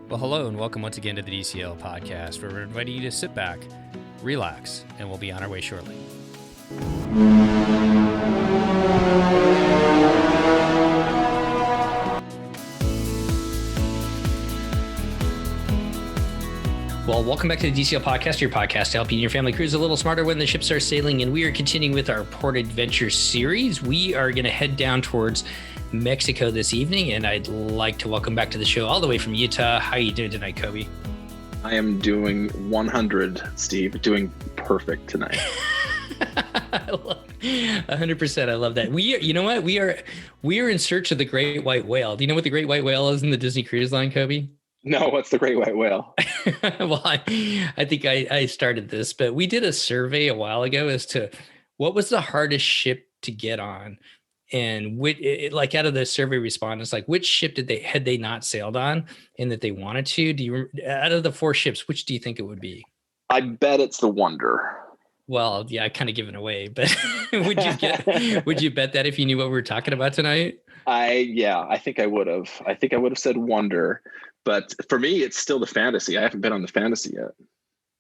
Well, hello and welcome once again to the DCL podcast, where we're inviting you to sit back, relax, and we'll be on our way shortly. Well, welcome back to the DCL podcast, your podcast helping your family cruise a little smarter when the ships are sailing. And we are continuing with our Port Adventure series. We are going to head down towards Mexico this evening, and I'd like to welcome back to the show all the way from Utah. How are you doing tonight, Kobe? I am doing 100, Steve. Doing perfect tonight. 100%. I love that. You know what? We are in search of the great white whale. Do you know what the great white whale is in the Disney Cruise Line, Kobe? No, what's the great white whale? Well, I think I started this, but we did a survey a while ago as to what was the hardest ship to get on. And like out of the survey respondents, like which ship had they not sailed on and that they wanted to? Out of the 4 ships, which do you think it would be? I bet it's the Wonder. Well, yeah, I kind of given away, but would you bet that if you knew what we were talking about tonight? I think I would have. I think I would have said Wonder, but for me, it's still the Fantasy. I haven't been on the Fantasy yet.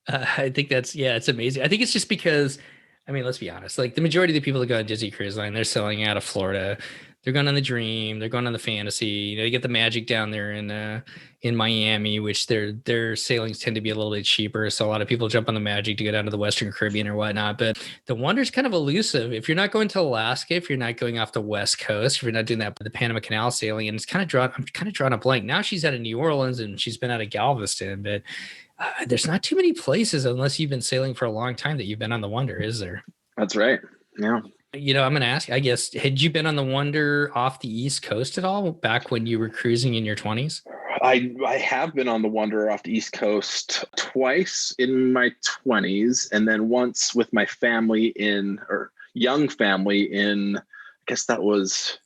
I think it's amazing. I think it's just because, I mean, let's be honest, like the majority of the people that go on Disney Cruise Line, they're sailing out of Florida. They're going on the Dream. They're going on the Fantasy. You know, you get the Magic down there in Miami, which their sailings tend to be a little bit cheaper. So a lot of people jump on the Magic to go down to the Western Caribbean or whatnot. But the Wonder's kind of elusive. If you're not going to Alaska, if you're not going off the West Coast, if you're not doing the Panama Canal sailing, and I'm kind of drawing a blank. Now she's out of New Orleans and she's been out of Galveston, but there's not too many places unless you've been sailing for a long time that you've been on the Wonder, is there? That's right. Yeah. You know, I'm going to ask, I guess, had you been on the Wonder off the East Coast at all back when you were cruising in your 20s? I have been on the Wonder off the East Coast twice in my 20s, and then once with my family young family in, I guess that was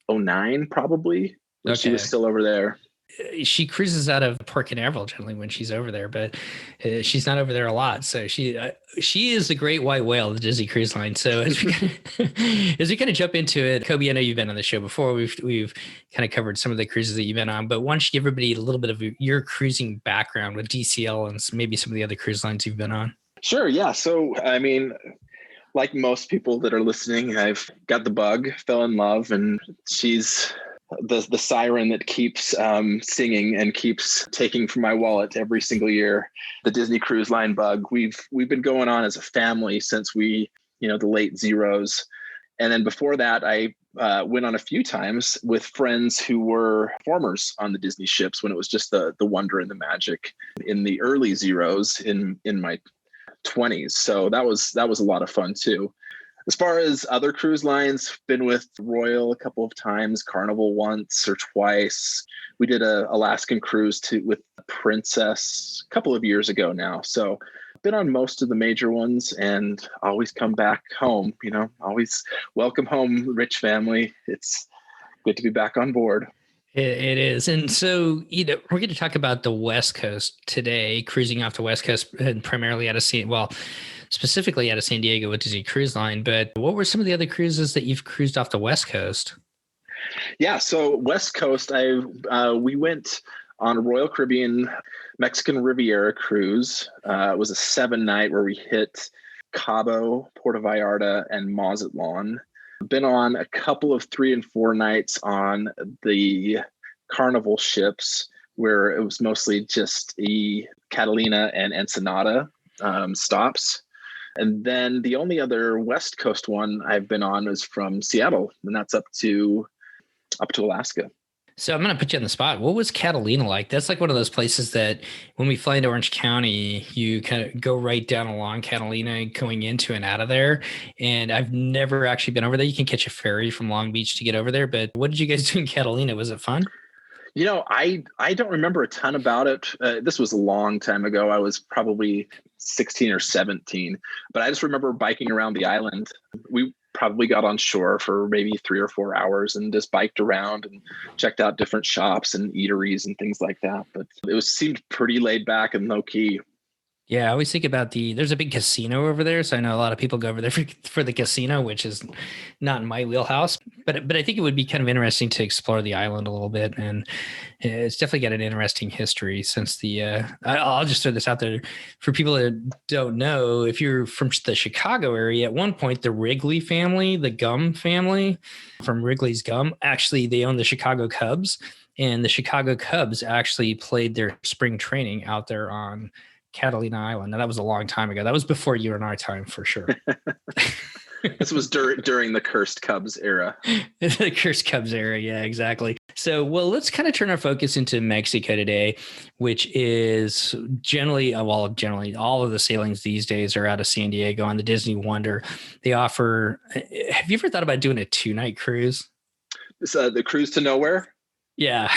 2009 probably, when she was still over there. She cruises out of Port Canaveral generally when she's over there, but she's not over there a lot. So she is the great white whale of the Disney Cruise Line. So as we kind of jump into it, Kobe, I know you've been on the show before. We've kind of covered some of the cruises that you've been on, but why don't you give everybody a little bit of your cruising background with DCL and maybe some of the other cruise lines you've been on? Sure. Yeah. So, I mean, like most people that are listening, I've got the bug, fell in love, and she's the siren that keeps singing and keeps taking from my wallet every single year. The Disney Cruise Line bug. We've been going on as a family since the late zeros. And then before that, I went on a few times with friends who were performers on the Disney ships when it was just the Wonder and the Magic in the early zeros in my 20s. So that was a lot of fun too. As far as other cruise lines, been with Royal a couple of times, Carnival once or twice. We did a Alaskan cruise with Princess a couple of years ago now. So been on most of the major ones and always come back home, always welcome home, rich family. It's good to be back on board. It is. And so, we're going to talk about the West Coast today, cruising off the West Coast and primarily specifically out of San Diego with Disney Cruise Line. But what were some of the other cruises that you've cruised off the West Coast? Yeah, so West Coast, we went on a Royal Caribbean Mexican Riviera cruise. It was a 7-night where we hit Cabo, Puerto Vallarta, and Mazatlan. Been on a couple of 3 and 4 nights on the Carnival ships where it was mostly just the Catalina and Ensenada stops. And then the only other West Coast one I've been on is from Seattle, and that's up to Alaska. So I'm going to put you on the spot. What was Catalina like? That's like one of those places that when we fly into Orange County, you kind of go right down along Catalina going into and out of there. And I've never actually been over there. You can catch a ferry from Long Beach to get over there. But what did you guys do in Catalina? Was it fun? I don't remember a ton about it. This was a long time ago. I was probably 16 or 17, but I just remember biking around the island. We probably got on shore for maybe 3 or 4 hours and just biked around and checked out different shops and eateries and things like that. But it seemed pretty laid back and low key. Yeah, I always think about there's a big casino over there. So I know a lot of people go over there for the casino, which is not in my wheelhouse. But I think it would be kind of interesting to explore the island a little bit. And it's definitely got an interesting history since I'll just throw this out there for people that don't know. If you're from the Chicago area, at one point, the Wrigley family, the Gum family from Wrigley's Gum, actually, they own the Chicago Cubs. And the Chicago Cubs actually played their spring training out there on Catalina Island. And that was a long time ago. That was before you and our time for sure. This was during the cursed Cubs era. The cursed Cubs era. Yeah, exactly. So, well, let's kind of turn our focus into Mexico today, which is generally all of the sailings these days are out of San Diego on the Disney Wonder. They offer, have you ever thought about doing a 2-night cruise? The cruise to nowhere? Yeah.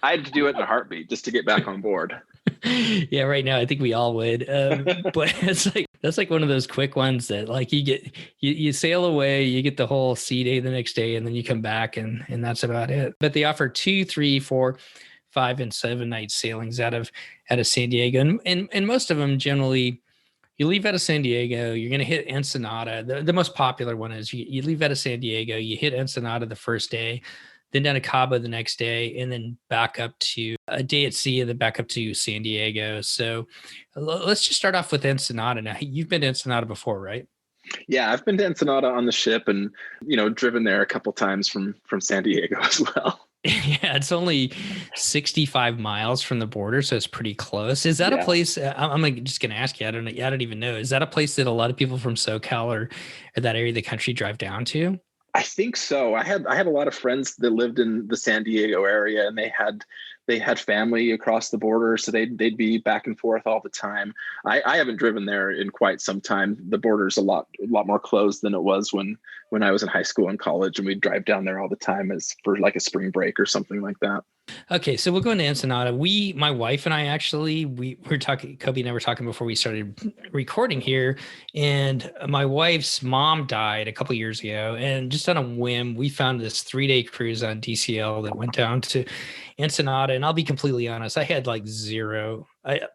I'd do it in a heartbeat just to get back on board. Yeah, right now I think we all would. But that's like one of those quick ones that like you sail away, you get the whole sea day the next day, and then you come back and that's about it. But they offer 2, 3, 4, 5, and 7 night sailings out of San Diego, and most of them generally. You leave out of San Diego, you're going to hit Ensenada. The most popular one is you leave out of San Diego, you hit Ensenada the first day, then down to Cabo the next day, and then back up to a day at sea, and then back up to San Diego. So let's just start off with Ensenada. Now, you've been to Ensenada before, right? Yeah, I've been to Ensenada on the ship and, driven there a couple times from San Diego as well. Yeah, it's only 65 miles from the border, so it's pretty close. Is that a place? I'm just going to ask you. I don't even know. Is that a place that a lot of people from SoCal or that area of the country drive down to? I think so. I had a lot of friends that lived in the San Diego area, and they had family across the border, so they'd be back and forth all the time. I haven't driven there in quite some time. The border's a lot more closed than it was when I was in high school and college, and we'd drive down there all the time as for like a spring break or something like that. Okay, so we'll go into Ensenada. My wife and I actually, we were talking, Kobe and I were talking before we started recording here, and my wife's mom died a couple of years ago, and just on a whim, we found this 3-day cruise on DCL that went down to Ensenada. And I'll be completely honest, I had like zero.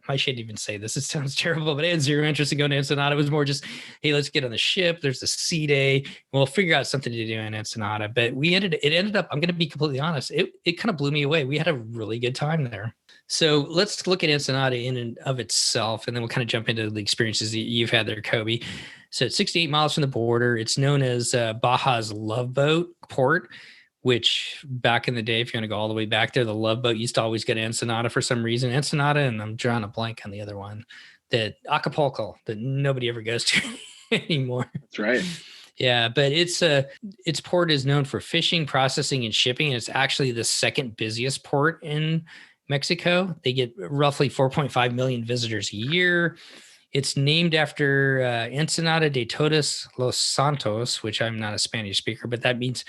I shouldn't even say this. It sounds terrible, but I had zero interest in going to Ensenada. It was more just, hey, let's get on the ship. There's the sea day. We'll figure out something to do in Ensenada. But it ended up, I'm going to be completely honest, it kind of blew me away. We had a really good time there. So let's look at Ensenada in and of itself, and then we'll kind of jump into the experiences that you've had there, Kobe. So it's 68 miles from the border. It's known as Baja's Love Boat Port, which back in the day, if you want to go all the way back there, the Love Boat used to always go to Ensenada for some reason. Ensenada, and I'm drawing a blank on the other one, that Acapulco, that nobody ever goes to anymore. That's right. Yeah, but its port is known for fishing, processing, and shipping. It's actually the second busiest port in Mexico. They get roughly 4.5 million visitors a year. It's named after Ensenada de Todos los Santos, which I'm not a Spanish speaker, but that means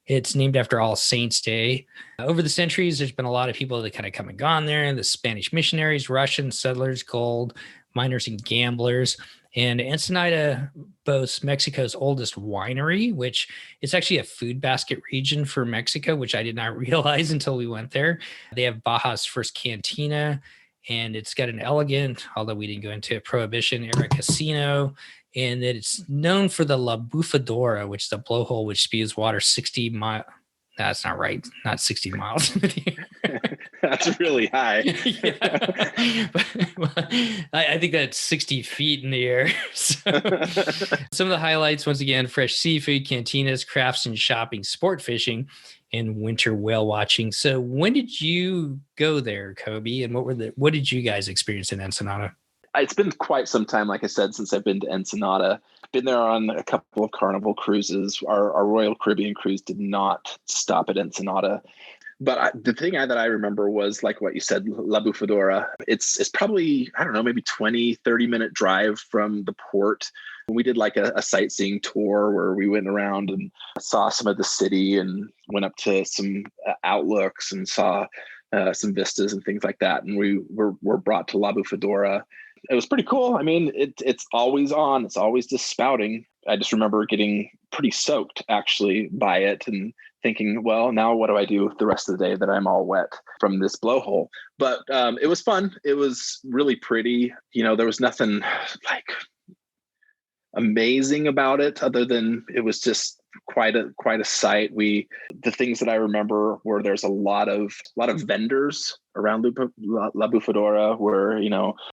it's named after All Saints Day. Over the centuries, there's been a lot of people that kind of come and gone there. The Spanish missionaries, Russian settlers, gold miners, and gamblers. And Ensenada boasts Mexico's oldest winery, which is actually a food basket region for Mexico, which I did not realize until we went there. They have Baja's first cantina, and it's got an elegant, although we didn't go into it, Prohibition era casino. And that it's known for the La Bufadora, which is a blowhole which spews water 60 miles. That's not right. Not 60 miles. That's really high. I think that's 60 feet in the air. So, some of the highlights, once again, fresh seafood, cantinas, crafts and shopping, sport fishing, and winter whale watching. So when did you go there, Kobe? And what did you guys experience in Ensenada? It's been quite some time, like I said, since I've been to Ensenada. Been there on a couple of Carnival cruises. Our Royal Caribbean cruise did not stop at Ensenada. But the thing that I remember was like what you said, La Bufadora. It's probably, I don't know, maybe 20, 30-minute drive from the port. We did like a sightseeing tour where we went around and saw some of the city and went up to some outlooks and saw some vistas and things like that. And we were brought to La Bufadora. It was pretty cool. I mean, it's always on. It's always just spouting. I just remember getting pretty soaked actually by it, and thinking, well, now what do I do the rest of the day that I'm all wet from this blowhole? But it was fun. It was really pretty. There was nothing like amazing about it other than it was just quite a sight. The things that I remember were there's a lot of vendors around La Bufadora where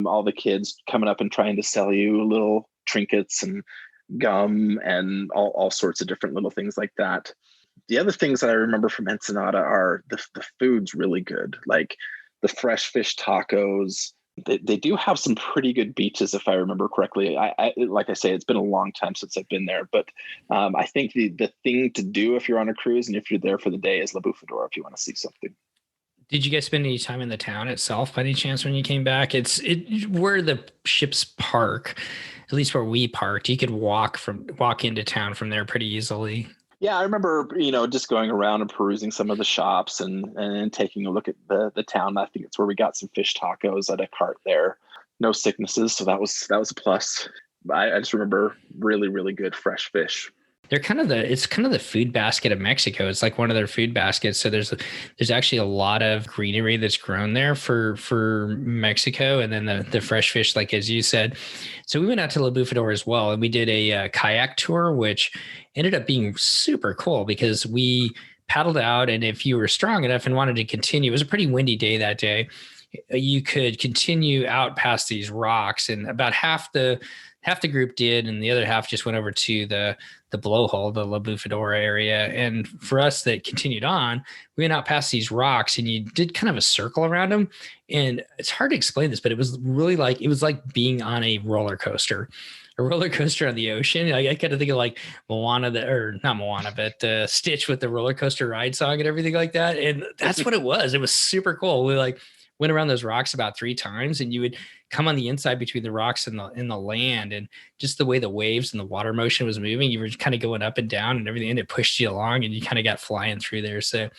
all the kids coming up and trying to sell you little trinkets and gum and all sorts of different little things like that. The other things that I remember from Ensenada are the food's really good, like the fresh fish tacos. They do have some pretty good beaches, if I remember correctly. I like I say, it's been a long time since I've been there, but I think the thing to do if you're on a cruise and if you're there for the day is La Bufadora if you want to see something. Did you guys spend any time in the town itself by any chance when you came back? It's where the ships park, at least where we parked. You could walk into town from there pretty easily. Yeah, I remember, just going around and perusing some of the shops and taking a look at the town. I think it's where we got some fish tacos at a cart there. No sicknesses, so that was a plus. I just remember really, really good fresh fish. They're it's kind of the food basket of Mexico. It's like one of their food baskets. So there's actually a lot of greenery that's grown there for Mexico. And then the fresh fish, like, as you said. So we went out to La Bufadora as well. And we did a kayak tour, which ended up being super cool because we paddled out. And if you were strong enough and wanted to continue, it was a pretty windy day that day. You could continue out past these rocks, and about half the group did, and the other half just went over to the blowhole, the La Bufadora area. And for us that continued on, we went out past these rocks, and you did kind of a circle around them. And it's hard to explain this, but it was really like being on a roller coaster on the ocean. I kind of think of like Moana, not Moana, but Stitch with the roller coaster ride song and everything like that. And that's what it was. It was super cool. We went around those rocks about 3 times, and you would come on the inside between the rocks and the land, and just the way the waves and the water motion was moving, you were kind of going up and down and everything, and it pushed you along, and you kind of got flying through there. So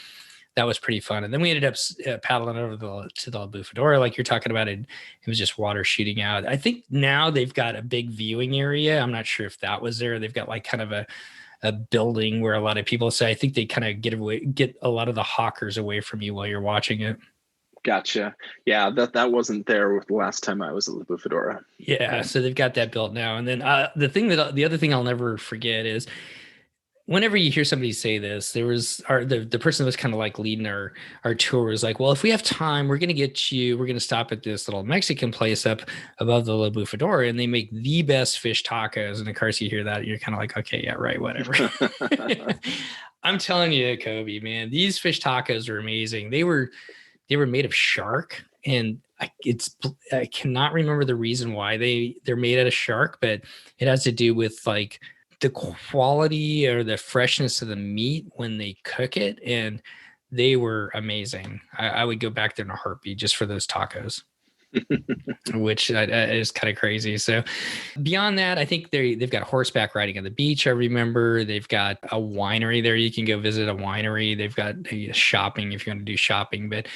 that was pretty fun. And then we ended up paddling over to the La Bufadora, like you're talking about. It was just water shooting out. I think now they've got a big viewing area. I'm not sure if that was there. They've got like kind of a building where a lot of people say, I think they kind of get a lot of the hawkers away from you while you're watching it. Gotcha. Yeah, that wasn't there with the last time I was at La Bufadora. Yeah, so they've got that built now. And then the other thing I'll never forget is whenever you hear somebody say this, there was the person that was kind of like leading our tour was like, well, if we have time, we're going to stop at this little Mexican place up above the La Bufadora, and they make the best fish tacos. And of course you hear that, you're kind of like, okay, yeah, right, whatever. I'm telling you, Kobe, man, these fish tacos are amazing. They were made of shark, and I cannot remember the reason why they're made out of shark, but it has to do with like the quality or the freshness of the meat when they cook it, and they were amazing. I would go back there in a heartbeat just for those tacos. Which is kind of crazy. So beyond that, I think they've got horseback riding on the beach. I remember they've got a winery there. You can go visit a winery. They've got shopping if you want to do shopping. But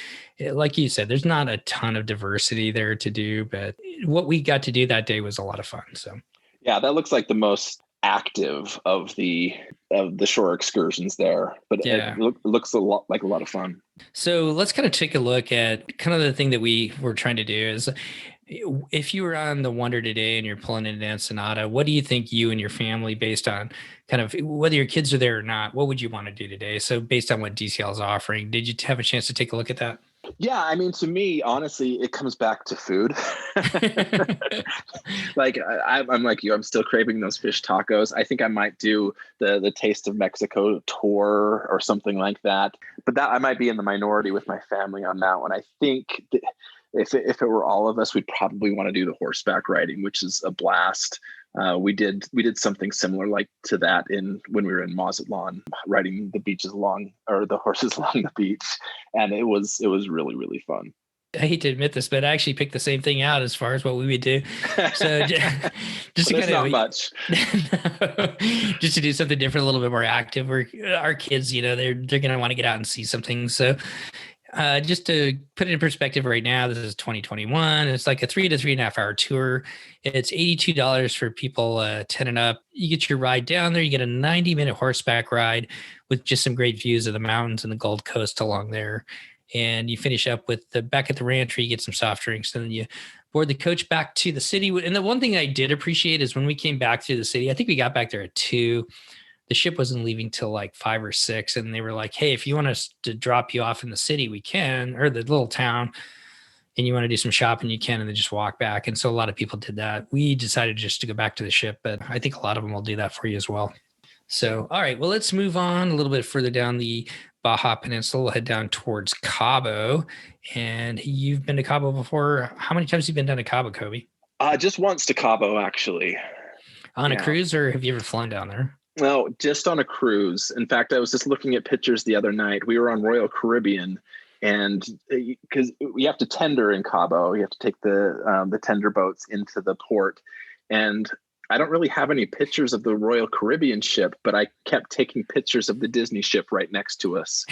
like you said, there's not a ton of diversity there to do. But what we got to do that day was a lot of fun. So yeah, that looks like the most active of the shore excursions there, but yeah, it looks a lot of fun. So let's kind of take a look at kind of the thing that we were trying to do is, if you were on the Wonder today and you're pulling into Ensenada, what do you think you and your family, based on kind of whether your kids are there or not, what would you want to do today? So based on what DCL is offering, did you have a chance to take a look at that? Yeah, I mean, to me, honestly, it comes back to food. Like I'm like you, I'm still craving those fish tacos. I think I might do the Taste of Mexico tour or something like that. But that I might be in the minority with my family on that one. I think if it were all of us, we'd probably want to do the horseback riding, which is a blast. We did something similar like to that when we were in Mazatlan, riding the horses along the beach, and it was really, really fun. I hate to admit this, but I actually picked the same thing out as far as what we would do. So just to kind of not much, just to do something different, a little bit more active. Our kids, they're going to want to get out and see something. So Just to put it in perspective right now, this is 2021. It's like a 3 to 3.5 hour tour. It's $82 for people 10 and up. You get your ride down there. You get a 90-minute horseback ride with just some great views of the mountains and the Gold Coast along there. And you finish up with the back at the ranch where you get some soft drinks. And then you board the coach back to the city. And the one thing I did appreciate is when we came back to the city, I think we got back there at 2. The ship wasn't leaving till like 5 or 6. And they were like, hey, if you want us to drop you off in the city, we can, or the little town, and you want to do some shopping, you can, and then just walk back. And so a lot of people did that. We decided just to go back to the ship, but I think a lot of them will do that for you as well. So, all right, well, let's move on a little bit further down the Baja Peninsula. We'll head down towards Cabo. And you've been to Cabo before. How many times have you been down to Cabo, Kobe? Just once to Cabo, actually. On a cruise, or have you ever flown down there? No, just on a cruise. In fact, I was just looking at pictures the other night. We were on Royal Caribbean, and because we have to tender in Cabo, you have to take the tender boats into the port. And I don't really have any pictures of the Royal Caribbean ship, but I kept taking pictures of the Disney ship right next to us,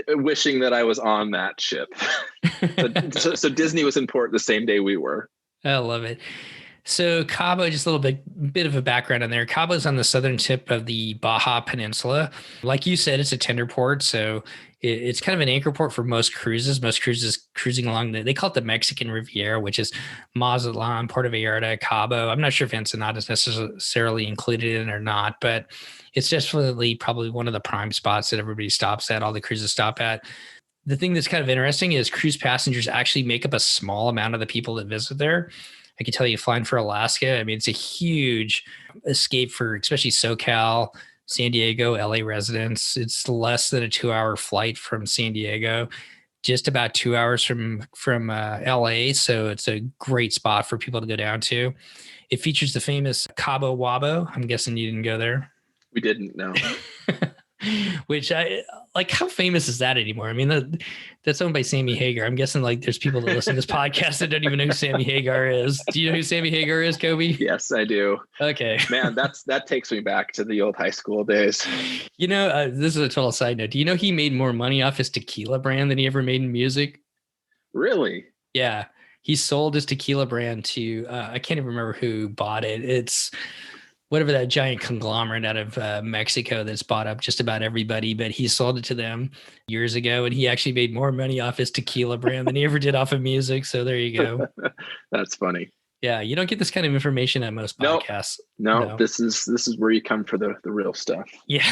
wishing that I was on that ship. So Disney was in port the same day we were. I love it. So Cabo, just a little bit of a background on there. Cabo is on the southern tip of the Baja Peninsula. Like you said, it's a tender port. So it's kind of an anchor port for most cruises. Most cruises cruising along they call it the Mexican Riviera, which is Mazatlan, Puerto Vallarta, Cabo. I'm not sure if Ensenada is necessarily included in it or not, but it's definitely probably one of the prime spots that everybody stops at, all the cruises stop at. The thing that's kind of interesting is cruise passengers actually make up a small amount of the people that visit there. I can tell you, flying for Alaska, I mean, it's a huge escape for especially SoCal, San Diego, LA residents. It's less than a 2-hour flight from San Diego, just about 2 hours from LA. So it's a great spot for people to go down to. It features the famous Cabo Wabo. I'm guessing you didn't go there. We didn't, no. Which I like, how famous is that anymore? I mean, that's owned by Sammy Hagar. I'm guessing like there's people that listen to this podcast that don't even know who Sammy Hagar is. Do you know who Sammy Hagar is, Kobe? Yes, I do. Okay. Man, that takes me back to the old high school days. You know, this is a total side note. Do you know he made more money off his tequila brand than he ever made in music? Really? Yeah. He sold his tequila brand to, I can't even remember who bought it. It's whatever that giant conglomerate out of Mexico that's bought up just about everybody, but he sold it to them years ago, and he actually made more money off his tequila brand than he ever did off of music. So there you go. That's funny. Yeah, you don't get this kind of information at most podcasts. No. This is where you come for the real stuff. Yeah.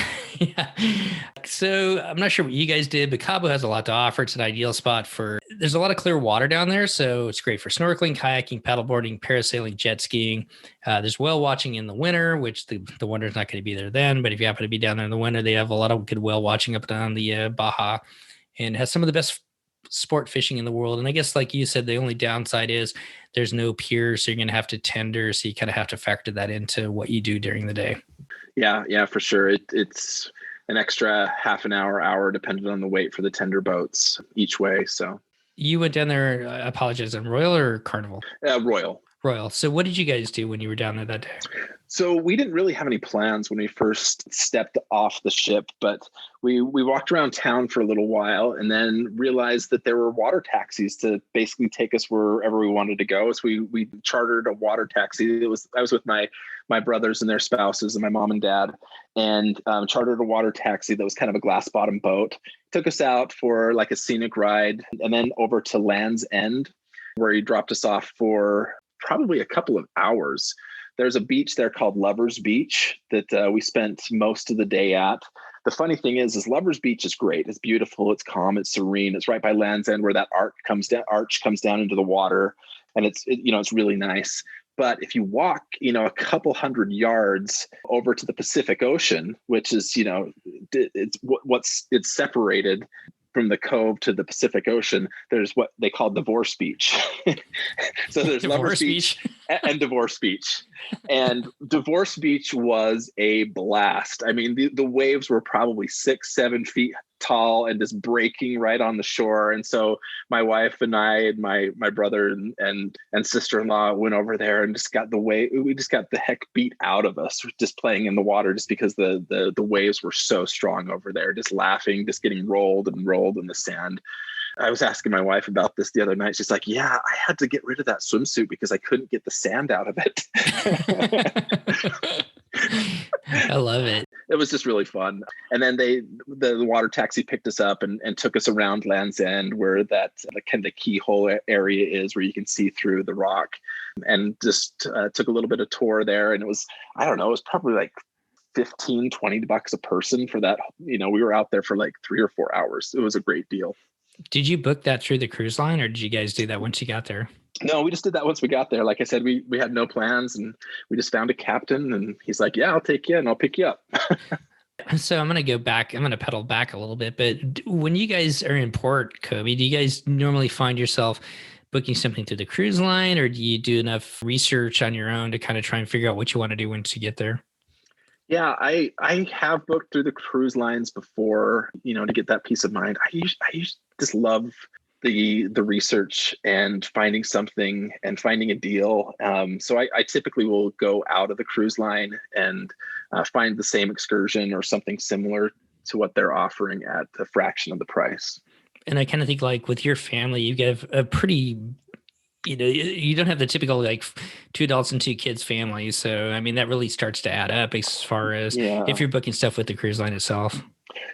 So I'm not sure what you guys did, but Cabo has a lot to offer. It's an ideal spot there's a lot of clear water down there. So it's great for snorkeling, kayaking, paddleboarding, parasailing, jet skiing. There's whale watching in the winter, which the winter's not going to be there then. But if you happen to be down there in the winter, they have a lot of good whale watching up on the Baja, and has some of the best sport fishing in the world. And I guess, like you said, the only downside is there's no pier, so you're going to have to tender. So you kind of have to factor that into what you do during the day. Yeah, for sure. It's an extra half an hour, depending on the weight for the tender boats each way. So you went down there, I apologize, on Royal or Carnival? Royal. So what did you guys do when you were down there that day? So we didn't really have any plans when we first stepped off the ship, but we walked around town for a little while and then realized that there were water taxis to basically take us wherever we wanted to go. So we chartered a water taxi. I was with my brothers and their spouses and my mom and dad, and chartered a water taxi that was kind of a glass bottom boat. Took us out for like a scenic ride and then over to Land's End, where he dropped us off for probably a couple of hours. There's a beach there called Lovers Beach that we spent most of the day at. The funny thing is Lovers Beach is great. It's beautiful. It's calm. It's serene. It's right by Land's End where that arch comes down into the water, and it's really nice. But if you walk, a couple hundred yards over to the Pacific Ocean, which is, it's separated from the cove to the Pacific Ocean, there's what they call Divorce Beach. So there's Lovers Beach. and Divorce Beach. And Divorce Beach was a blast. I mean, the waves were probably 6-7 feet tall and just breaking right on the shore. And so my wife and I and my brother and sister-in-law went over there and just got we just got the heck beat out of us just playing in the water, just because the waves were so strong over there, just laughing, just getting rolled and rolled in the sand. I was asking my wife about this the other night. She's like, yeah, I had to get rid of that swimsuit because I couldn't get the sand out of it. I love it. It was just really fun. And then the water taxi picked us up and took us around Land's End, where that kind of keyhole area is, where you can see through the rock, and just took a little bit of tour there. And it was, I don't know, it was probably like $15-$20 a person for that. We were out there for like 3 or 4 hours. It was a great deal. Did you book that through the cruise line, or did you guys do that once you got there? No, we just did that once we got there. Like I said, we had no plans, and we just found a captain, and he's like, yeah, I'll take you and I'll pick you up. So I'm going to go back. I'm going to pedal back a little bit. But when you guys are in port, Kobe, do you guys normally find yourself booking something through the cruise line, or do you do enough research on your own to kind of try and figure out what you want to do once you get there? Yeah, I have booked through the cruise lines before, to get that peace of mind. I just love the research and finding something and finding a deal. So I typically will go out of the cruise line and find the same excursion or something similar to what they're offering at a fraction of the price. And I kind of think, like, with your family, you get a pretty, you don't have the typical like 2 adults and 2 kids family. So, I mean, that really starts to add up as far as if you're booking stuff with the cruise line itself.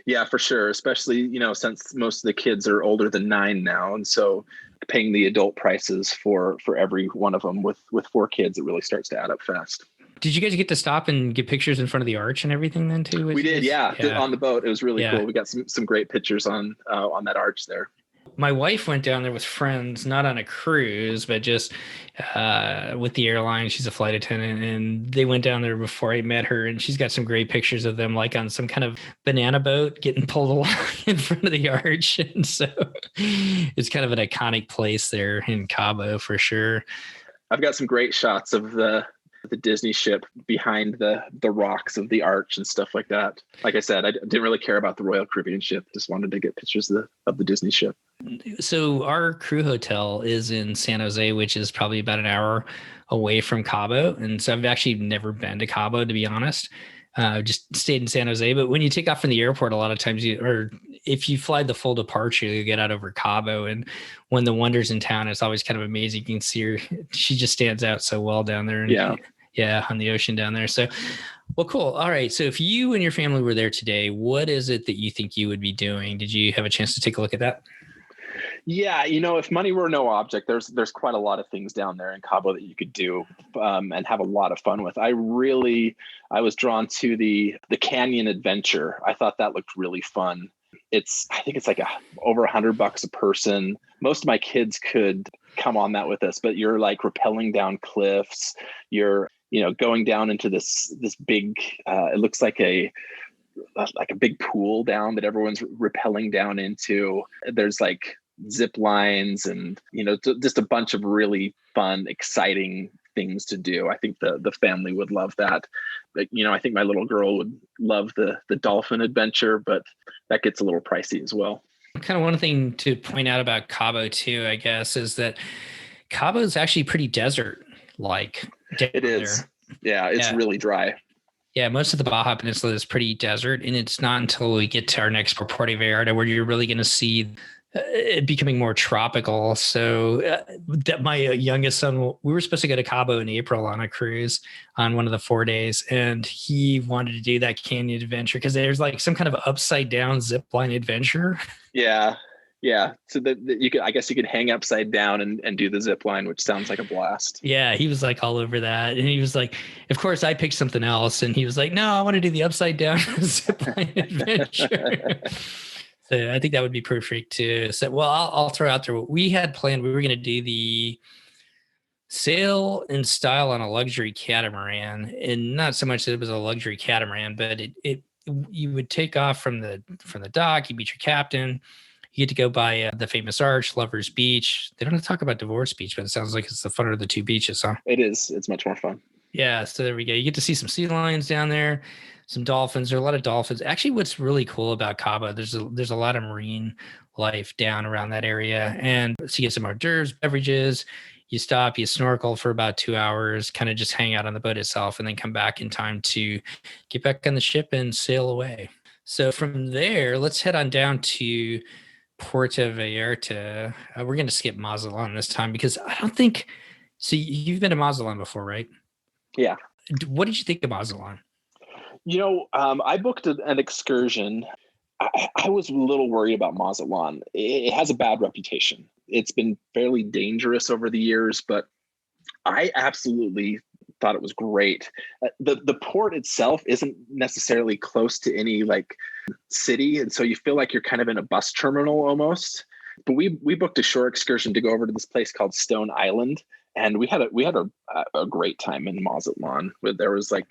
Yeah, for sure. Especially, since most of the kids are older than 9 now. And so paying the adult prices for every one of them with 4 kids, it really starts to add up fast. Did you guys get to stop and get pictures in front of the arch and everything then too? We did. Yeah. On the boat. It was really cool. We got some great pictures on that arch there. My wife went down there with friends, not on a cruise, but just with the airline. She's a flight attendant, and they went down there before I met her, and she's got some great pictures of them, like on some kind of banana boat getting pulled along in front of the arch. And so it's kind of an iconic place there in Cabo for sure. I've got some great shots of the Disney ship behind the rocks of the arch and stuff like that. Like I said, I didn't really care about the Royal Caribbean ship. Just wanted to get pictures of the Disney ship. So our crew hotel is in San Jose, which is probably about an hour away from Cabo. And so I've actually never been to Cabo, to be honest. Just stayed in San Jose. But when you take off from the airport, a lot of times if you fly the full departure, you get out over Cabo. And when the Wonder's in town, it's always kind of amazing. You can see her. She just stands out so well down there. And on the ocean down there. So, well, cool. All right. So if you and your family were there today, what is it that you think you would be doing? Did you have a chance to take a look at that? Yeah, if money were no object, there's quite a lot of things down there in Cabo that you could do and have a lot of fun with. I was drawn to the Canyon Adventure. I thought that looked really fun. I think it's like over $100 a person. Most of my kids could come on that with us, but you're like rappelling down cliffs. You're going down into this big. It looks like a big pool down that everyone's rappelling down into. There's like zip lines and just a bunch of really fun, exciting things to do. I think the family would love that. But, I think my little girl would love the dolphin adventure, but that gets a little pricey as well. Kind of one thing to point out about Cabo too, I guess, is that Cabo is actually pretty desert-like. It is. There. Yeah, it's really dry. Yeah, most of the Baja Peninsula is pretty desert, and it's not until we get to our next port, Puerto Vallarta, where you're really going to see it becoming more tropical. So that my youngest son, we were supposed to go to Cabo in April on a cruise on one of the 4 days. And he wanted to do that canyon adventure because there's like some kind of upside down zip line adventure. Yeah. Yeah. So I guess you could hang upside down and do the zip line, which sounds like a blast. Yeah. He was like all over that. And he was like, of course I picked something else. And he was like, no, I want to do the upside down zip line adventure. So I think that would be perfect too. So, well, I'll throw out there what we had planned. We were going to do the sail in style on a luxury catamaran, and not so much that it was a luxury catamaran, but you would take off from the dock, you meet your captain, You get to go by the famous arch, Lover's Beach. They don't talk about Divorce Beach, but it sounds like it's the funner of the two beaches, huh? It is. It's much more fun. Yeah, so there we go. You get to see some sea lions down there, some dolphins. There are a lot of dolphins. Actually, what's really cool about Cabo, there's a lot of marine life down around that area. And so you get some hors d'oeuvres, beverages. You stop, you snorkel for about 2 hours, kind of just hang out on the boat itself, and then come back in time to get back on the ship and sail away. So from there, let's head on down to Puerto Vallarta. We're going to skip Mazatlan this time because I don't think. So you've been to Mazatlan before, right? Yeah. What did you think of Mazatlan? I booked an excursion. I was a little worried about Mazatlan. It has a bad reputation. It's been fairly dangerous over the years, but I absolutely thought it was great. The port itself isn't necessarily close to any like city, and so you feel like you're kind of in a bus terminal almost. But we booked a shore excursion to go over to this place called Stone Island, and we had a great time in Mazatlan. There was like,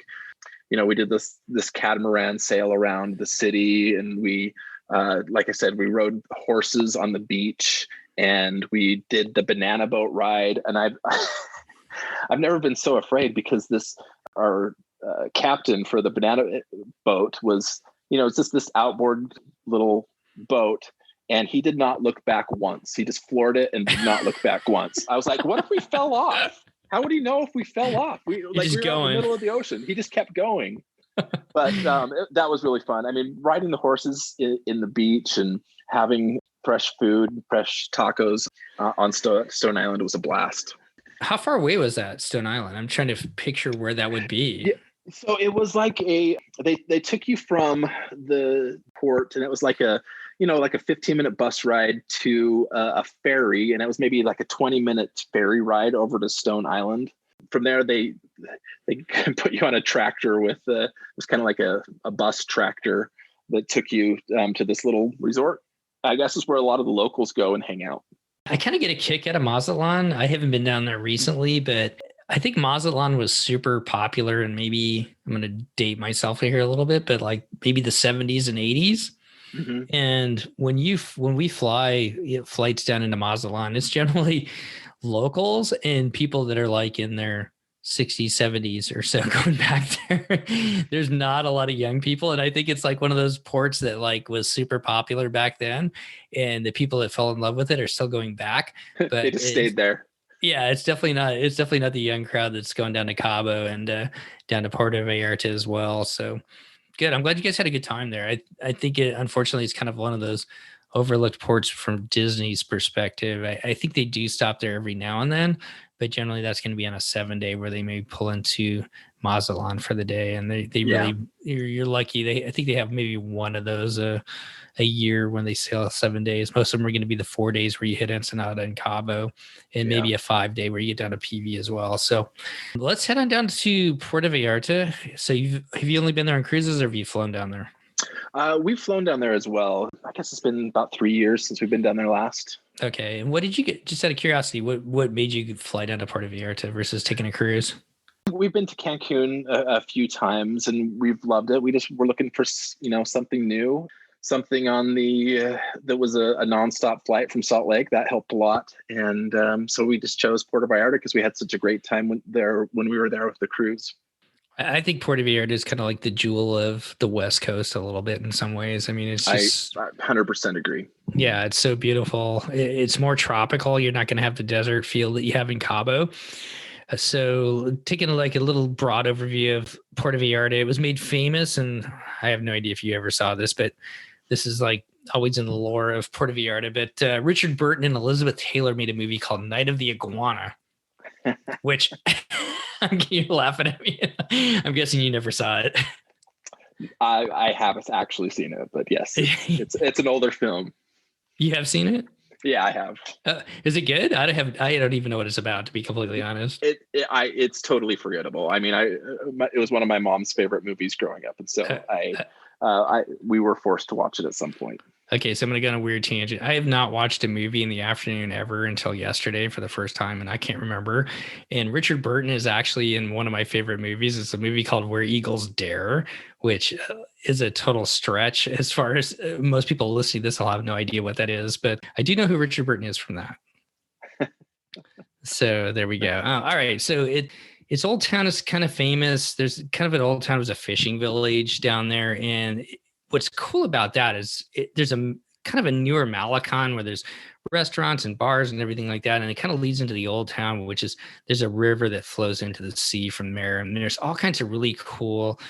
we did this catamaran sail around the city, and we, like I said, we rode horses on the beach, and we did the banana boat ride. And I've never been so afraid because our captain for the banana boat was, it's just this outboard little boat. And he did not look back once. He just floored it and did not look back once. I was like, what if we fell off? How would he know if we fell off? We were in the middle of the ocean. He just kept going. But that was really fun. I mean, riding the horses in the beach and having fresh food, fresh tacos on Stone Island was a blast. How far away was that, Stone Island? I'm trying to picture where that would be. Yeah. So it was like they took you from the port, and it was like a 15-minute bus ride to a ferry, and it was maybe like a 20-minute ferry ride over to Stone Island. From there, they put you on a tractor it was kind of like a bus tractor that took you to this little resort. I guess is where a lot of the locals go and hang out. I kind of get a kick out of Mazatlan. I haven't been down there recently, but I think Mazatlan was super popular, and maybe I'm going to date myself here a little bit, but like maybe the 70s and 80s. Mm-hmm. And when we fly flights down into Mazatlan, it's generally locals and people that are like in their 60s, 70s or so going back there. There's not a lot of young people. And I think it's like one of those ports that like was super popular back then. And the people that fell in love with it are still going back. But they just stayed there. Yeah, it's definitely not the young crowd that's going down to Cabo and down to Puerto Vallarta as well. So good. I'm glad you guys had a good time there. I think it, unfortunately, it's kind of one of those overlooked ports from Disney's perspective. I think they do stop there every now and then, but generally that's going to be on a 7-day where they may pull into Mazatlan for the day. And they really, you're lucky. I think they have maybe one of those a year when they sail 7 days. Most of them are going to be the 4 days where you hit Ensenada and Cabo, and maybe a 5-day where you get down to PV as well. So let's head on down to Puerto Vallarta. So have you only been there on cruises, or have you flown down there? We've flown down there as well. I guess it's been about 3 years since we've been down there last. Okay. And what did you get, just out of curiosity, what made you fly down to Puerto Vallarta versus taking a cruise? We've been to Cancun a few times and we've loved it. We're looking for, something new, something on that was a nonstop flight from Salt Lake. That helped a lot. And so we just chose Puerto Vallarta because we had such a great time when we were there with the cruise. I think Puerto Vallarta is kind of like the jewel of the West Coast a little bit in some ways. I mean, it's just... I 100% agree. Yeah, it's so beautiful. It's more tropical. You're not going to have the desert feel that you have in Cabo. So taking like a little broad overview of Puerto Vallarta, it was made famous, and I have no idea if you ever saw this, but this is like always in the lore of Puerto Vallarta. But Richard Burton and Elizabeth Taylor made a movie called Night of the Iguana, which... You're laughing at me. I'm guessing you never saw it. I haven't actually seen it, but yes, it's an older film. You have seen it? Yeah, I have. Is it good? I don't even know what it's about, to be completely honest. It's totally forgettable. I mean, it was one of my mom's favorite movies growing up, and so we were forced to watch it at some point. Okay, so I'm gonna go on a weird tangent. I have not watched a movie in the afternoon ever until yesterday for the first time, and I can't remember. And Richard Burton is actually in one of my favorite movies. It's a movie called Where Eagles Dare, which is a total stretch as far as most people listening to this will have no idea what that is, but I do know who Richard Burton is from that. So there we go. All right, so its old town is kind of famous. There's kind of an old town, was a fishing village down there, and what's cool about that is there's a kind of a newer Malecon where there's restaurants and bars and everything like that, and it kind of leads into the old town, which is there's a river that flows into the sea from there, and there's all kinds of really cool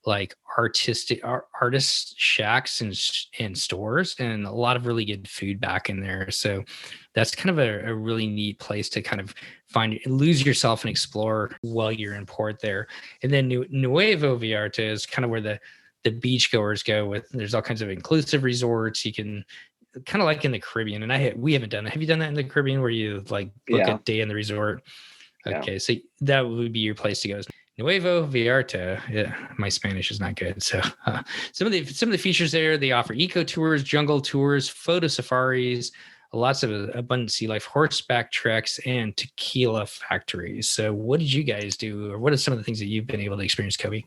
like artist shacks and stores, and a lot of really good food back in there. So that's kind of a really neat place to kind of lose yourself and explore while you're in port there. And then Nuevo Vallarta is kind of where the beachgoers go. With there's all kinds of inclusive resorts. You can kind of like in the Caribbean, and we haven't done that. Have you done that in the Caribbean where you like book a day in the resort? Okay, so that would be your place to go. Nuevo Vallarta. Yeah, my Spanish is not good. So some of the features there, they offer eco tours, jungle tours, photo safaris, lots of abundant sea life, horseback treks, and tequila factories. So what did you guys do, or what are some of the things that you've been able to experience, Kobe?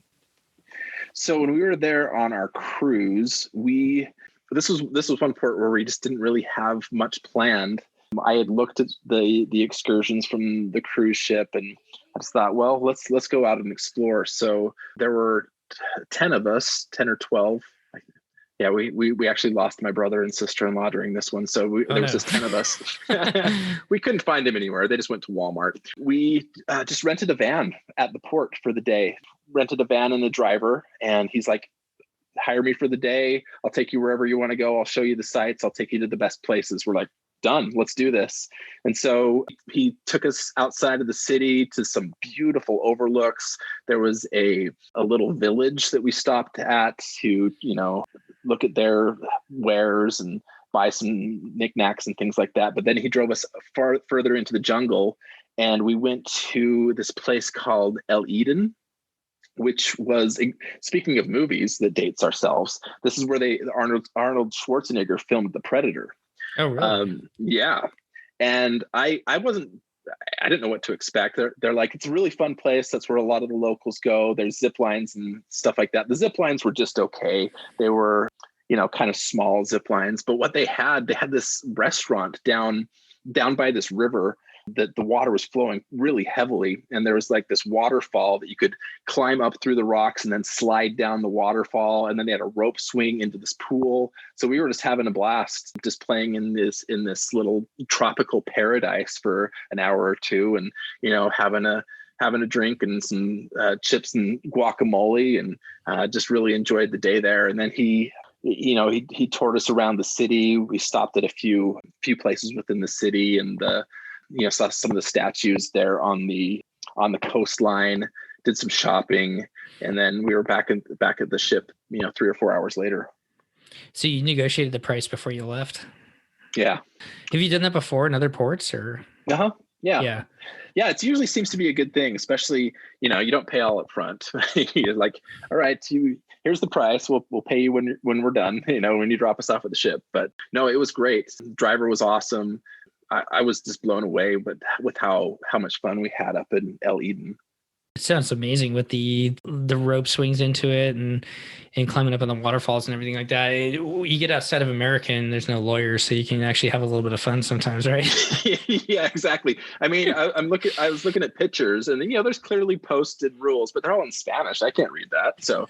So when we were there on our cruise, this was one port where we just didn't really have much planned. I had looked at the excursions from the cruise ship, and I just thought, well, let's go out and explore. So there were 10 of us, 10 or 12. Yeah, we actually lost my brother and sister-in-law during this one. So there was just 10 of us. We couldn't find him anywhere. They just went to Walmart. We just rented a van at the port for the day. Rented a van and a driver, and he's like, hire me for the day. I'll take you wherever you want to go. I'll show you the sights. I'll take you to the best places. We're like, done, let's do this. And so he took us outside of the city to some beautiful overlooks. There was a little village that we stopped at to, look at their wares and buy some knickknacks and things like that. But then he drove us further into the jungle, and we went to this place called El Eden, which was, speaking of movies that dates ourselves, this is where Arnold Schwarzenegger filmed The Predator. Oh, really? Yeah. And I didn't know what to expect. They're like, it's a really fun place. That's where a lot of the locals go. There's zip lines and stuff like that. The zip lines were just okay. They were, kind of small zip lines, but what they had this restaurant down by this river that the water was flowing really heavily. And there was like this waterfall that you could climb up through the rocks and then slide down the waterfall. And then they had a rope swing into this pool. So we were just having a blast, just playing in this little tropical paradise for an hour or two, and, having a drink and some chips and guacamole, and just really enjoyed the day there. And then he toured us around the city. We stopped at a few places within the city, and saw some of the statues there on the coastline, did some shopping, and then we were back at the ship, 3 or 4 hours later. So you negotiated the price before you left? Yeah. Have you done that before in other ports, or? Uh-huh. Yeah. Yeah. Yeah. It usually seems to be a good thing, especially, you don't pay all up front. You're like, all right, here's the price. We'll pay you when we're done, when you drop us off at the ship. But no, it was great. The driver was awesome. I was just blown away with how much fun we had up in El Eden. It sounds amazing with the rope swings into it and climbing up on the waterfalls and everything like that. You get outside of America and there's no lawyers, so you can actually have a little bit of fun sometimes, right? Yeah, exactly. I mean, I was looking at pictures, and there's clearly posted rules, but they're all in Spanish. I can't read that. So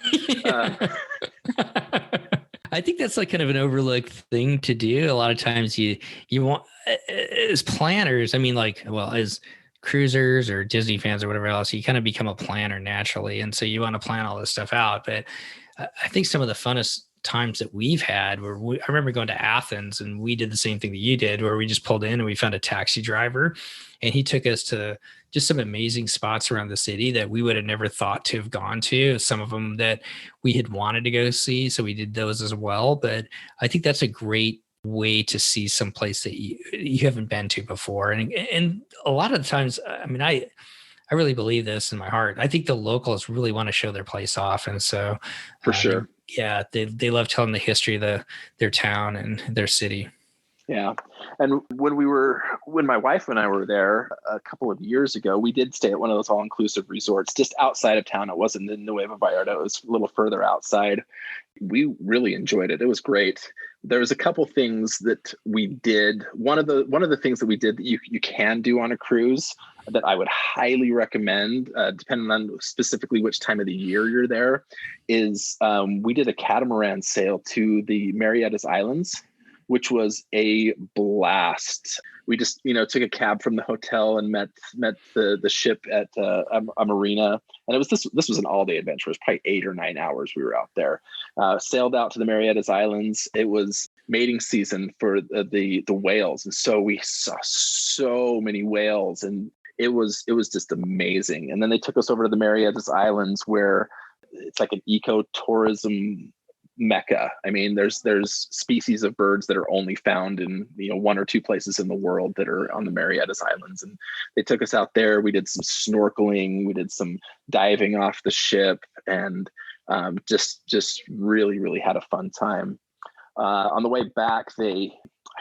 I think that's like kind of an overlooked thing to do. A lot of times you want, as planners, I mean, as cruisers or Disney fans or whatever else, you kind of become a planner naturally. And so you want to plan all this stuff out. But I think some of the funnest times that we've had I remember going to Athens, and we did the same thing that you did, where we just pulled in and we found a taxi driver, and he took us to just some amazing spots around the city that we would have never thought to have gone to. Some of them that we had wanted to go see. So we did those as well. But I think that's a great way to see some place that you haven't been to before. And a lot of the times, I mean, I really believe this in my heart. I think the locals really want to show their place off. And so for sure, yeah, they love telling the history of their town and their city. Yeah. And when my wife and I were there a couple of years ago, we did stay at one of those all-inclusive resorts just outside of town. It wasn't in Nueva Vallarta. It was a little further outside. We really enjoyed it. It was great. There was a couple things that we did. One of the things that we did that you can do on a cruise that I would highly recommend, depending on specifically which time of the year you're there, is we did a catamaran sail to the Marianas Islands, which was a blast. We just, took a cab from the hotel and met the ship at a marina. And this was an all-day adventure. It was probably 8 or 9 hours we were out there. Sailed out to the Marianas Islands. It was mating season for the whales. And so we saw so many whales, and it was just amazing. And then they took us over to the Marianas Islands, where it's like an ecotourism mecca. I mean, there's species of birds that are only found in 1 or 2 places in the world that are on the Marianas Islands, and they took us out there. We did some snorkeling, we did some diving off the ship, and just really, really had a fun time. On the way back, I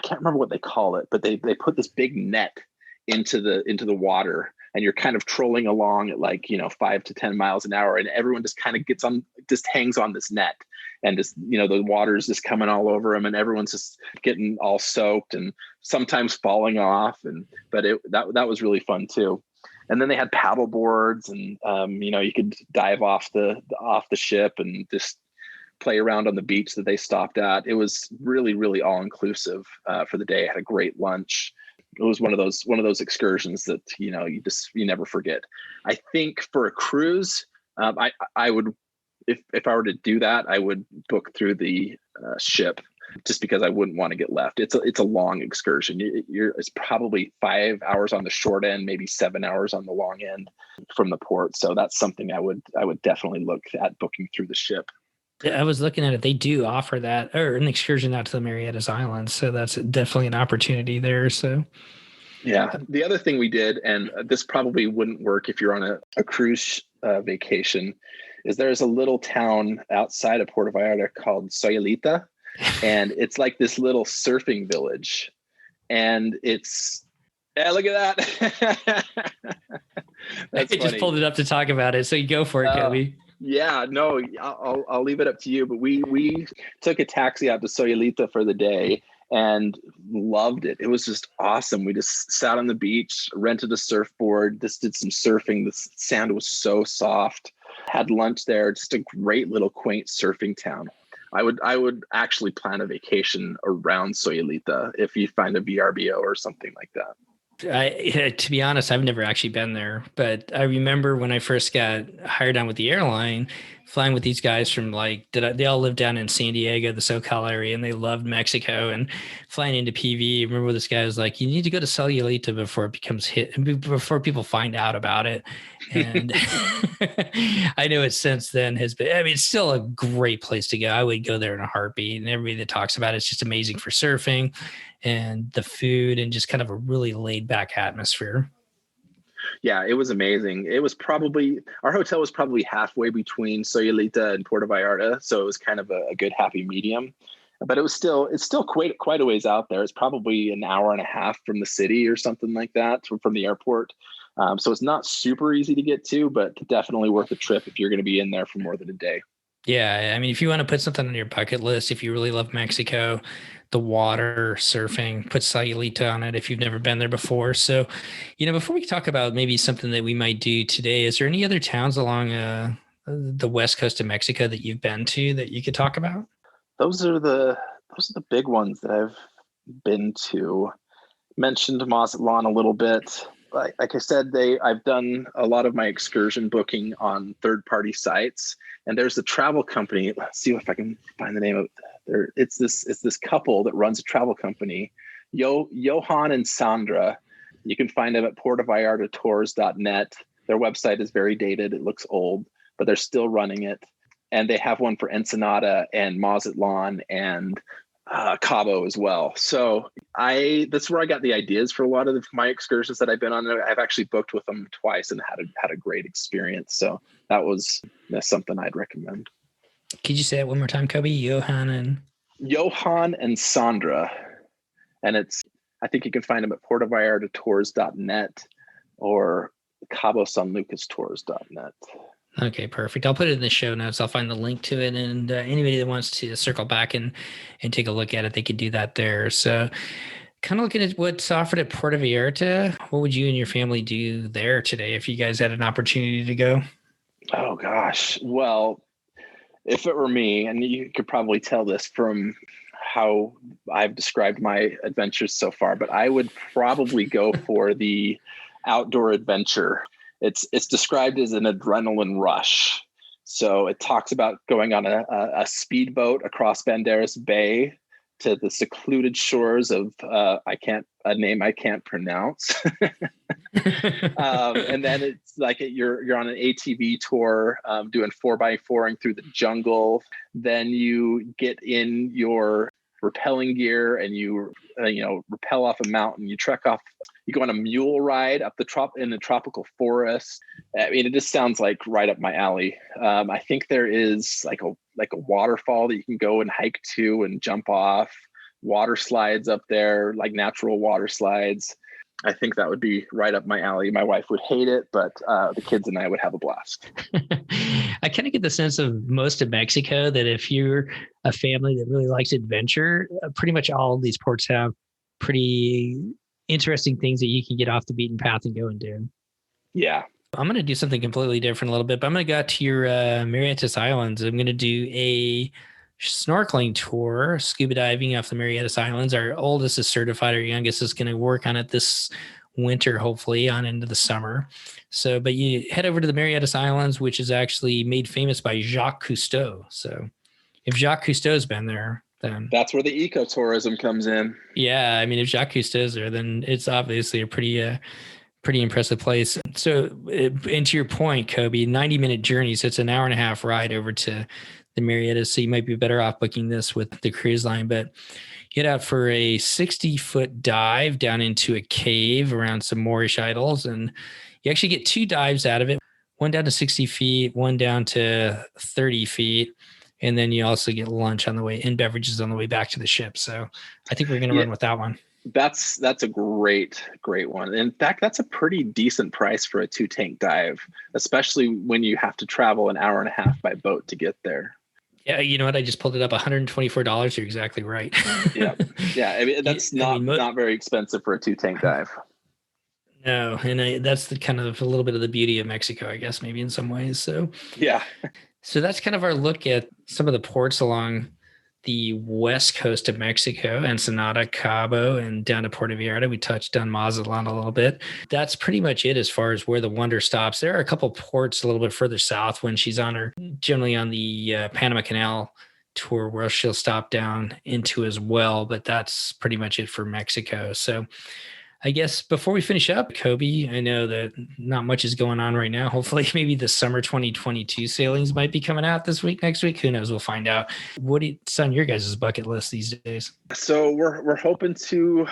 can't remember what they call it, but they put this big net into the water, and you're kind of trolling along at 5 to 10 miles an hour, and everyone just kind of just hangs on this net, and just the water's just coming all over them, and everyone's just getting all soaked and sometimes falling off, but that was really fun too. And then they had paddle boards, and you could dive off the ship and just play around on the beach that they stopped at. It was really, really all inclusive for the day. I had a great lunch. It was one of those excursions that you never forget. I think for a cruise, I would, if I were to do that, I would book through the ship, just because I wouldn't want to get left. It's a long excursion. It's probably 5 hours on the short end, maybe 7 hours on the long end from the port. So that's something I would definitely look at booking through the ship. Yeah, I was looking at it. They do offer that, or an excursion out to the Marianas Islands. So that's definitely an opportunity there. So yeah. The other thing we did, and this probably wouldn't work if you're on a cruise vacation, is there's a little town outside of Puerto Vallarta called Sayulita, and it's like this little surfing village, and it's look at that. I just pulled it up to talk about it. So you go for it, Kobe. Yeah, no, I'll leave it up to you. But we took a taxi out to Sayulita for the day and loved it. It was just awesome. We just sat on the beach, rented a surfboard, just did some surfing. The sand was so soft. Had lunch there. Just a great little quaint surfing town. I would actually plan a vacation around Sayulita if you find a VRBO or something like that. To be honest, I've never actually been there, but I remember when I first got hired on with the airline, flying with these guys from they all lived down in San Diego, the SoCal area, and they loved Mexico, and flying into PV. I remember this guy was like, you need to go to Sayulita before it becomes before people find out about it. And I know it since then has been, I mean, it's still a great place to go. I would go there in a heartbeat, and everybody that talks about it's just amazing for surfing and the food and just kind of a really laid back atmosphere. Yeah, it was amazing. Our hotel was probably halfway between Sayulita and Puerto Vallarta. So it was kind of a good happy medium, but it's still quite a ways out there. It's probably an hour and a half from the city or something like that, from the airport. So it's not super easy to get to, but definitely worth a trip if you're going to be in there for more than a day. Yeah, I mean, if you want to put something on your bucket list, if you really love Mexico, the water, surfing, put Sayulita on it if you've never been there before. So, before we talk about maybe something that we might do today, is there any other towns along the west coast of Mexico that you've been to that you could talk about? Those are the big ones that I've been to. Mentioned Mazatlan a little bit. Like I said, I've done a lot of my excursion booking on third-party sites, and there's a travel company. Let's see if I can find the name of it. It's this couple that runs a travel company, Johan and Sandra. You can find them at portovallartatours.net. Their website is very dated. It looks old, but they're still running it. And they have one for Ensenada and Mazatlan and Cabo as well. So that's where I got the ideas for a lot of my excursions that I've been on. I've actually booked with them twice and had a great experience. So that's something I'd recommend. Could you say it one more time, Kobe? Johan and Sandra. And I think you can find them at portovallartatours.net or cabosanlucastours.net. Okay, perfect. I'll put it in the show notes. I'll find the link to it, and anybody that wants to circle back and take a look at it, they could do that there. So, kind of looking at what's offered at Puerto Vallarta, what would you and your family do there today if you guys had an opportunity to go? Oh gosh, well, if it were me, and you could probably tell this from how I've described my adventures so far, but I would probably go for the outdoor adventure. It's described as an adrenaline rush. So it talks about going on a speedboat across Banderas Bay to the secluded shores of a name I can't pronounce. And then it's like you're on an ATV tour, doing 4x4ing through the jungle. Then you get in your rappelling gear and you rappel off a mountain. You trek off. You go on a mule ride up in the tropical forest. I mean, it just sounds like right up my alley. I think there is like a waterfall that you can go and hike to and jump off. Water slides up there, like natural water slides. I think that would be right up my alley. My wife would hate it, but the kids and I would have a blast. I kind of get the sense of most of Mexico that if you're a family that really likes adventure, pretty much all of these ports have pretty interesting things that you can get off the beaten path and go and do. Yeah. I'm going to do something completely different a little bit, but I'm going to go out to your Marianas Islands. I'm going to do a snorkeling tour, scuba diving off the Marianas Islands. Our oldest is certified. Our youngest is going to work on it this winter, hopefully on into the summer. So, but you head over to the Marianas Islands, which is actually made famous by Jacques Cousteau. So if Jacques Cousteau's been there, then that's where the ecotourism comes in. Yeah. I mean, if Jacques Cousteau's there, then it's obviously a pretty impressive place. So, and to your point, Kobe, 90-minute journey. So it's an hour and a half ride over to the Marianas. So you might be better off booking this with the cruise line, but get out for a 60-foot dive down into a cave around some Moorish idols. And you actually get 2 dives out of it, one down to 60 feet, one down to 30 feet. And then you also get lunch on the way and beverages on the way back to the ship. So I think we're going to run with that one. That's a great one. In fact, that's a pretty decent price for a 2-tank dive, especially when you have to travel an hour and a half by boat to get there. Yeah, you know what? I just pulled it up. $124. You're exactly right. Yeah. I mean, that's not very expensive for a 2-tank dive. No, and that's the kind of a little bit of the beauty of Mexico, I guess, maybe in some ways. So yeah. So that's kind of our look at some of the ports along the west coast of Mexico, Ensenada, Cabo, and down to Puerto Vallarta. We touched on Mazatlan a little bit. That's pretty much it as far as where the Wonder stops. There are a couple ports a little bit further south when she's generally on the Panama Canal tour where she'll stop down into as well, but that's pretty much it for Mexico. So I guess before we finish up, Kobe, I know that not much is going on right now. Hopefully, maybe the summer 2022 sailings might be coming out this week, next week. Who knows? We'll find out. What's on your guys' bucket list these days? So we're hoping to,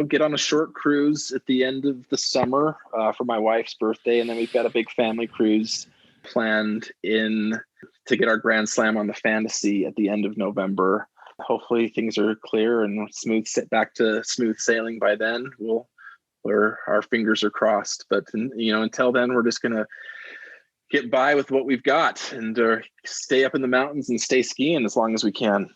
get on a short cruise at the end of the summer for my wife's birthday, and then we've got a big family cruise planned to get our Grand Slam on the Fantasy at the end of November. Hopefully things are clear and back to smooth sailing by then. Our fingers are crossed, but until then, we're just gonna get by with what we've got and stay up in the mountains and stay skiing as long as we can.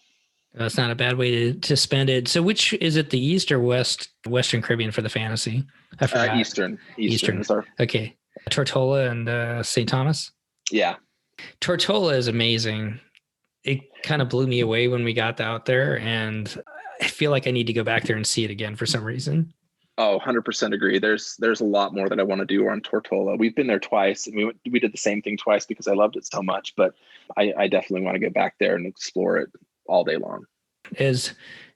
That's not a bad way to spend it. So which is it, the East or Western Caribbean for the Fantasy? I forgot. Eastern is our... Okay. Tortola and St. Thomas? Yeah. Tortola is amazing. It kind of blew me away when we got out there, and I feel like I need to go back there and see it again for some reason. Oh, 100% agree. There's a lot more that I want to do on Tortola. We've been there twice, and we did the same thing twice because I loved it so much, but I definitely want to get back there and explore it all day long. As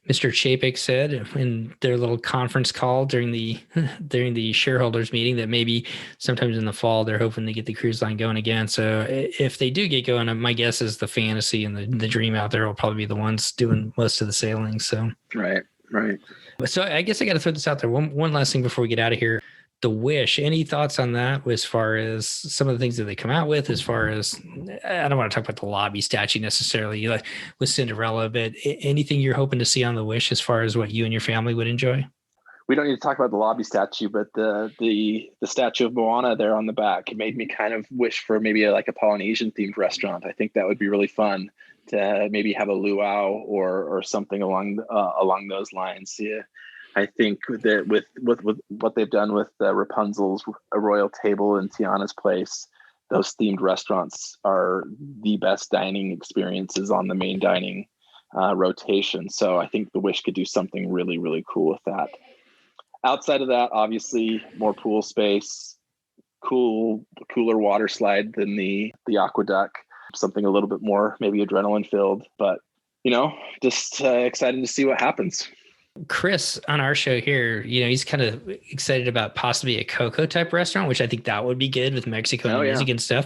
Mr. Chapek said in their little conference call during the shareholders meeting, that maybe sometimes in the fall they're hoping to get the cruise line going again. So if they do get going, my guess is the Fantasy and the Dream out there will probably be the ones doing most of the sailing. So right. So I guess I got to throw this out there. One last thing before we get out of here. the Wish. Any thoughts on that as far as some of the things that they come out with, as far as, I don't want to talk about the lobby statue necessarily, like with Cinderella, but anything you're hoping to see on the Wish as far as what you and your family would enjoy? We don't need to talk about the lobby statue, but the statue of Moana there on the back, it made me kind of wish for maybe like a Polynesian themed restaurant. I think that would be really fun to maybe have a luau or something along those lines. Yeah. I think that with what they've done with Rapunzel's A Royal Table and Tiana's Place, those themed restaurants are the best dining experiences on the main dining rotation. So I think the Wish could do something really, really cool with that. Outside of that, obviously more pool space, cooler water slide than the Aqueduct, something a little bit more maybe adrenaline filled, but just excited to see what happens. Chris on our show here, he's kind of excited about possibly a Coco type restaurant, which I think that would be good with Mexico and music and stuff.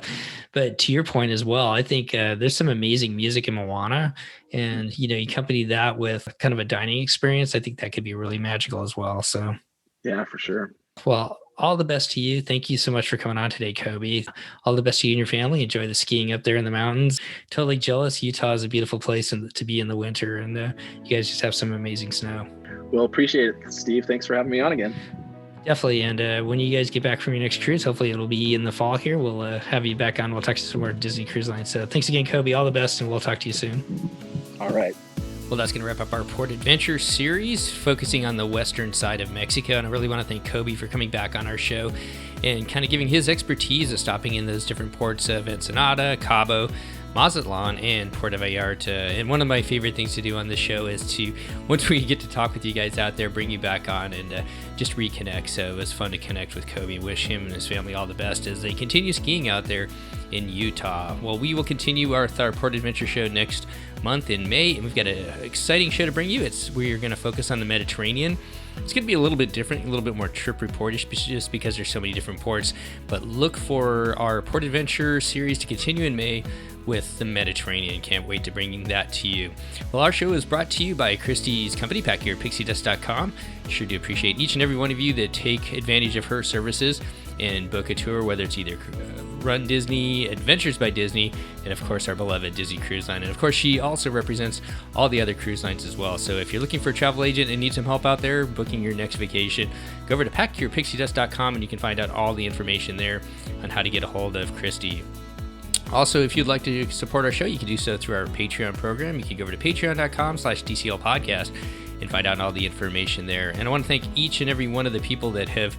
But to your point as well, I think there's some amazing music in Moana, and you accompany that with kind of a dining experience. I think that could be really magical as well. So yeah, for sure. Well, all the best to you. Thank you so much for coming on today, Kobe. All the best to you and your family. Enjoy the skiing up there in the mountains. Totally jealous. Utah is a beautiful place to be in the winter, and you guys just have some amazing snow. Well, appreciate it, Steve. Thanks for having me on again. Definitely. And when you guys get back from your next cruise, hopefully it'll be in the fall here. We'll have you back on. We'll talk to some more Disney Cruise Line. So thanks again, Kobe. All the best, and we'll talk to you soon. All right. Well, that's going to wrap up our Port Adventure series, focusing on the western side of Mexico. And I really want to thank Kobe for coming back on our show and kind of giving his expertise of stopping in those different ports of Ensenada, Cabo, Mazatlan, and Puerto Vallarta. And one of my favorite things to do on this show is to, once we get to talk with you guys out there, bring you back on and just reconnect. So it was fun to connect with Kobe. Wish him and his family all the best as they continue skiing out there in Utah. Well, we will continue our Port Adventure show next month in May, and we've got an exciting show to bring you. We're going to focus on the Mediterranean. It's going to be a little bit different, a little bit more trip reportish, just because there's so many different ports. But look for our Port Adventure series to continue in May with the Mediterranean. Can't wait to bring that to you. Well, our show is brought to you by Christy's Company Pack here at PixieDust.com. Sure do appreciate each and every one of you that take advantage of her services and book a tour, whether it's either Run Disney, Adventures by Disney, and of course our beloved Disney Cruise Line. And of course she also represents all the other cruise lines as well. So if you're looking for a travel agent and need some help out there booking your next vacation, go over to packyourpixiedust.com and you can find out all the information there on how to get a hold of Christy. Also, if you'd like to support our show, you can do so through our Patreon program. You can go over to patreon.com/DCL podcast and find out all the information there. And I want to thank each and every one of the people that have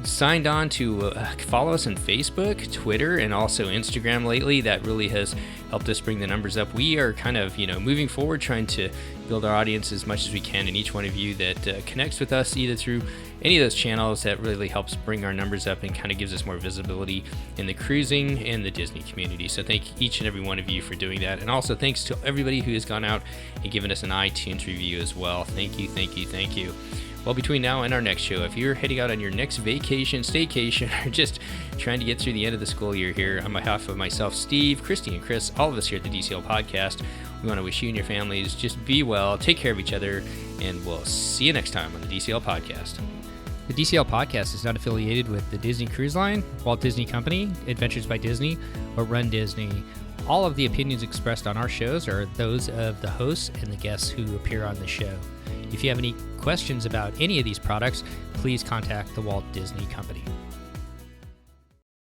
signed on to follow us on Facebook, Twitter, and also Instagram lately. That really has helped us bring the numbers up. We are kind of, moving forward, trying to build our audience as much as we can, and each one of you that connects with us either through any of those channels, that really helps bring our numbers up and kind of gives us more visibility in the cruising and the Disney community. So thank each and every one of you for doing that. And also thanks to everybody who has gone out and given us an iTunes review as well. Thank you, thank you, thank you. Well, between now and our next show, if you're heading out on your next vacation, staycation, or just trying to get through the end of the school year here, on behalf of myself, Steve, Christy, and Chris, all of us here at the DCL Podcast, we want to wish you and your families just be well, take care of each other, and we'll see you next time on the DCL Podcast. The DCL Podcast is not affiliated with the Disney Cruise Line, Walt Disney Company, Adventures by Disney, or Run Disney. All of the opinions expressed on our shows are those of the hosts and the guests who appear on the show. If you have any questions about any of these products, please contact the Walt Disney Company.